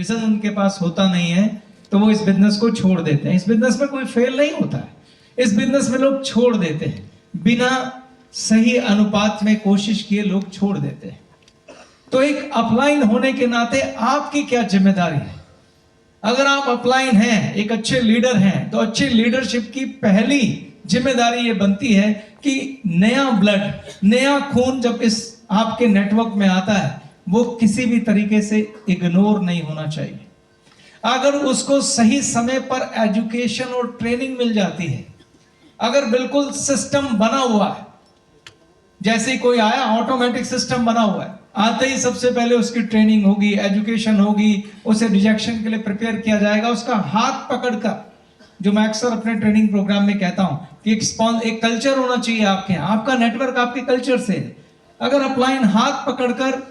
Vision उनके पास होता नहीं है तो वो इस बिजनेस को छोड़ देते हैं। इस बिजनेस में कोई फेल नहीं होता है, इस बिजनेस में लोग छोड़ देते हैं, बिना सही अनुपात में कोशिश किए लोग छोड़ देते हैं। तो एक अपलाइन होने के नाते आपकी क्या जिम्मेदारी है? अगर आप अपलाइन हैं, एक अच्छे लीडर हैं, तो अच्छे लीडरशिप की पहली जिम्मेदारी ये बनती है कि नया ब्लड, नया खून जब इस आपके नेटवर्क में आता है वो किसी भी तरीके से इग्नोर नहीं होना चाहिए। अगर उसको सही समय पर एजुकेशन और ट्रेनिंग मिल जाती है, अगर बिल्कुल सिस्टम बना हुआ है, जैसे कोई आया ऑटोमेटिक सिस्टम बना हुआ है, आते ही सबसे पहले उसकी ट्रेनिंग होगी, एजुकेशन होगी, उसे रिजेक्शन के लिए प्रिपेयर किया जाएगा, उसका हाथ पकड़कर, जो मैं अक्सर अपने ट्रेनिंग प्रोग्राम में कहता हूं कि एक कल्चर होना चाहिए आपके यहाँ, आपका नेटवर्क आपके कल्चर से है। अगर अपलाइन हाथ पकड़कर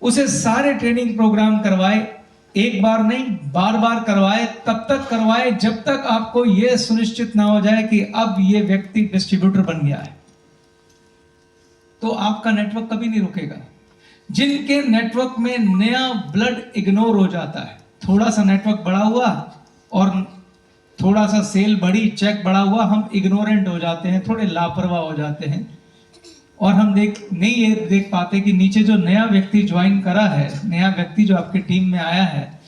उसे सारे ट्रेनिंग प्रोग्राम करवाए, एक बार नहीं बार बार करवाए, तब तक करवाए जब तक आपको यह सुनिश्चित ना हो जाए कि अब यह व्यक्ति डिस्ट्रीब्यूटर बन गया है, तो आपका नेटवर्क कभी नहीं रुकेगा। जिनके नेटवर्क में नया ब्लड इग्नोर हो जाता है, थोड़ा सा नेटवर्क बढ़ा हुआ और थोड़ा सा सेल बढ़ी, चेक बढ़ा हुआ, हम इग्नोरेंट हो जाते हैं, थोड़े लापरवाह हो जाते हैं और हम ये देख पाते कि नीचे जो नया व्यक्ति ज्वाइन करा है, नया व्यक्ति जो आपकी टीम में आया है,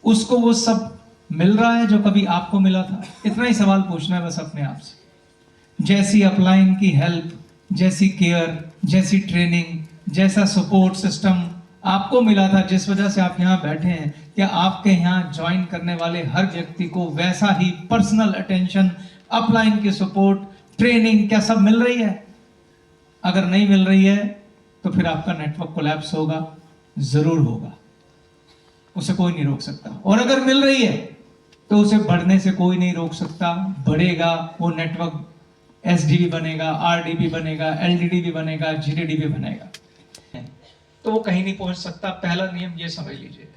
उसको वो सब मिल रहा है जो कभी आपको मिला था। इतना ही सवाल पूछना है बस अपने आप से। जैसी अपलाइन की हेल्प, जैसी केयर, जैसी ट्रेनिंग, जैसा सपोर्ट सिस्टम आपको मिला था, जिस वजह से आप यहाँ बैठे हैं, क्या आपके यहाँ ज्वाइन करने वाले हर व्यक्ति को वैसा ही पर्सनल अटेंशन, अपलाइन की सपोर्ट, ट्रेनिंग क्या सब मिल रही है? अगर नहीं मिल रही है तो फिर आपका नेटवर्क कोलैप्स होगा, जरूर होगा, उसे कोई नहीं रोक सकता। और अगर मिल रही है तो उसे बढ़ने से कोई नहीं रोक सकता, बढ़ेगा, वो नेटवर्क एसडीबी बनेगा, आरडीबी बनेगा, एलडीडीबी बनेगा, जीडीडीबी बनेगा, तो वो कहीं नहीं पहुंच सकता। पहला नियम ये समझ लीजिए,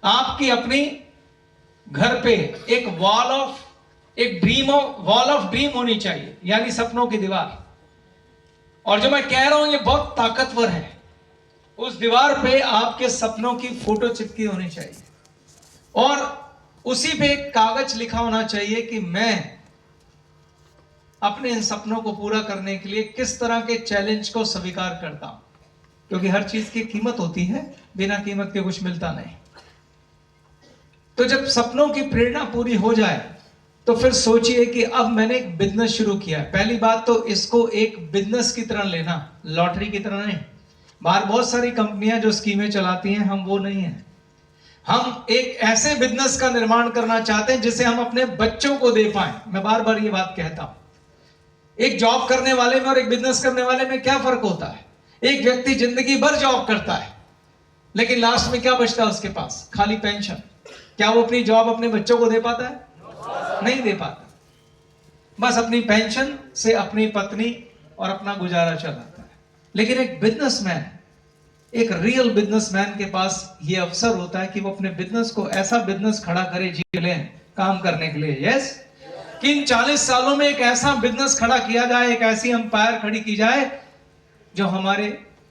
आपकी अपनी घर पे एक वॉल ऑफ ड्रीम होनी चाहिए, यानी सपनों की दीवार। और जो मैं कह रहा हूं ये बहुत ताकतवर है। उस दीवार पे आपके सपनों की फोटो चिपकी होनी चाहिए और उसी पे एक कागज लिखा होना चाहिए कि मैं अपने इन सपनों को पूरा करने के लिए किस तरह के चैलेंज को स्वीकार करता हूं, क्योंकि हर चीज की कीमत होती है, बिना कीमत के कुछ मिलता नहीं। तो जब सपनों की प्रेरणा पूरी हो जाए तो फिर सोचिए कि अब मैंने एक बिजनेस शुरू किया है। पहली बात तो इसको एक बिजनेस की तरह लेना, लॉटरी की तरह नहीं। बाहर बहुत सारी कंपनियां जो स्कीमें चलाती हैं, हम वो नहीं है। हम एक ऐसे बिजनेस का निर्माण करना चाहते हैं जिसे हम अपने बच्चों को दे पाएं। मैं बार बार ये बात कहता हूं, एक जॉब करने वाले में और एक बिजनेस करने वाले में क्या फर्क होता है? एक व्यक्ति जिंदगी भर जॉब करता है लेकिन लास्ट में क्या बचता है उसके पास? खाली पेंशन। क्या वो अपनी जॉब अपने बच्चों को दे पाता है? नहीं दे पाता। बस अपनी पेंशन से अपनी पत्नी और अपना गुजारा चलाता है। लेकिन एक बिजनेसमैन, एक रियल बिजनेसमैन के पास यह अवसर होता है कि वो अपने बिजनेस को ऐसा बिजनेस खड़ा करे जी ले काम करने के लिए, यस, कि इन 40 सालों में एक ऐसा बिजनेस खड़ा किया जाए, एक ऐसी एम्पायर खड़ी की जाए जो हमारे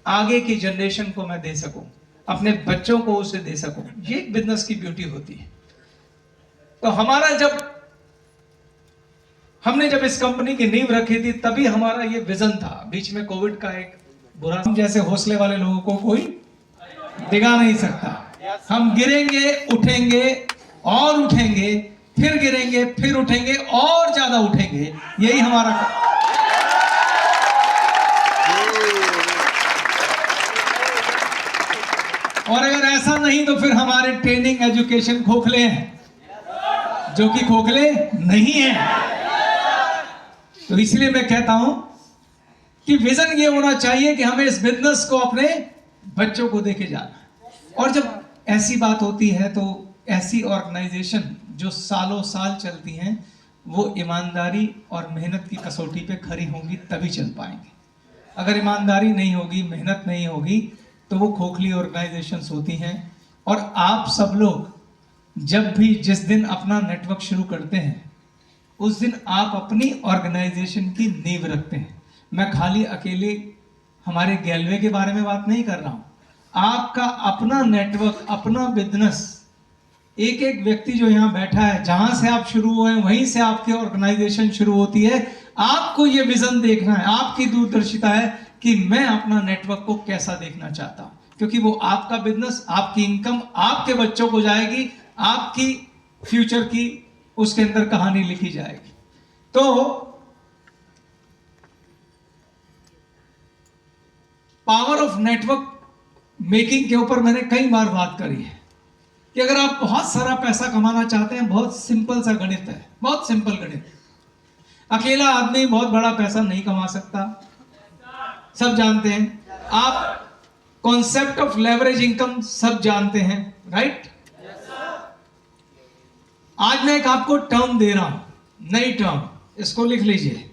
आगे की जनरेशन को मैं दे सकूं, अपने बच्चों को उसे दे सकूं। ये एक बिजनेस की ब्यूटी होती है। तो हमने जब इस कंपनी की नींव रखी थी तभी हमारा ये विजन था। बीच में कोविड का एक बुरा, हम जैसे हौसले वाले लोगों को कोई डिगा नहीं सकता। हम गिरेंगे, उठेंगे और उठेंगे, फिर गिरेंगे, फिर उठेंगे और ज्यादा उठेंगे, यही हमारा। और अगर ऐसा नहीं तो फिर हमारे ट्रेनिंग एजुकेशन खोखले हैं, जो कि खोखले नहीं है। तो इसलिए मैं कहता हूं कि विजन ये होना चाहिए कि हमें इस बिजनेस को अपने बच्चों को देके जाना। और जब ऐसी बात होती है तो ऐसी ऑर्गेनाइजेशन जो सालों साल चलती हैं वो ईमानदारी और मेहनत की कसौटी पे खरी होंगी तभी चल पाएंगे। अगर ईमानदारी नहीं होगी, मेहनत नहीं होगी, तो वो खोखली ऑर्गेनाइजेशंस होती हैं। और आप सब लोग जब भी जिस दिन अपना नेटवर्क शुरू करते हैं उस दिन आप अपनी ऑर्गेनाइजेशन की नींव रखते हैं। मैं खाली अकेले हमारे गैलवे के बारे में बात नहीं कर रहा हूं, आपका अपना नेटवर्क, अपना बिजनेस, एक एक व्यक्ति जो यहां बैठा है, जहां से आप शुरू हुए वहीं से आपकी ऑर्गेनाइजेशन शुरू होती है। आपको ये विजन देखना है, आपकी दूरदर्शिता है कि मैं अपना नेटवर्क को कैसा देखना चाहता हूं, क्योंकि वो आपका बिजनेस, आपकी इनकम आपके बच्चों को जाएगी, आपकी फ्यूचर की उसके अंदर कहानी लिखी जाएगी। तो पावर ऑफ नेटवर्क मेकिंग के ऊपर मैंने कई बार बात करी है कि अगर आप बहुत सारा पैसा कमाना चाहते हैं, बहुत सिंपल सा गणित है, बहुत सिंपल गणित। अकेला आदमी बहुत बड़ा पैसा नहीं कमा सकता, सब जानते हैं। आप कॉन्सेप्ट ऑफ लेवरेज इनकम सब जानते हैं, राइट? आज मैं एक आपको टर्म दे रहा हूं, नई टर्म, इसको लिख लीजिए।